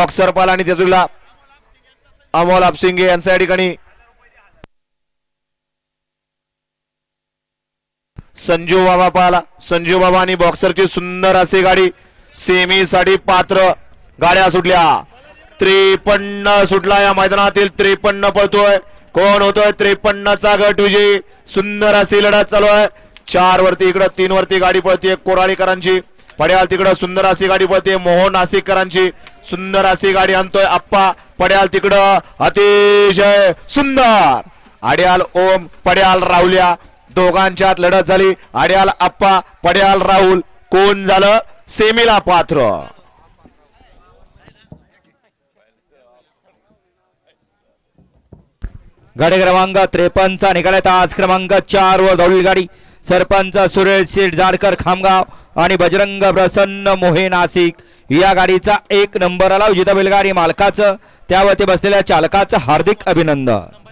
Boxer पाल आणि त्याजूला अमोल आपसिंगे यांचा या ठिकाणी संजू बाबा पाला. संजू बाबा आणि बॉक्सरची सुंदर अशी गाडी सेमी साठी पात्र. गाड्या सुटल्या. 53 सुटला या मैदानातील. 53 पळतोय. कोण होतोय 53चा गट विजयी. सुंदर अशी लढत चालू आहे. 4 वरती इकडे 3 वरती गाडी पळते कोराळीकरांची. पड्याल तिकडं सुंदर अशी गाडी पळते मोहन नाशिककरांची. सुंदर अशी गाडी आणतोय आप्पा. पड्याल तिकडं अतिशय सुंदर. आड्याल ओम पड्याल राहुल्या दोघांच्यात लढत झाली. आड्याल आप्पा पड्याल राहुल कोण झालं सेमीला पात्र. गाडी क्रमांक 53चा निकाल तास क्रमांक 4 वर धावली गाडी. सरपंच सुरेश शेठ जाडकर खामगाव आणि बजरंग प्रसन्न मोहे नाशिक या गाडीचा 1 नंबर आला. उजिता बैलगाडी मालकाचं त्यावरती बसलेल्या चालकाचं हार्दिक अभिनंदन.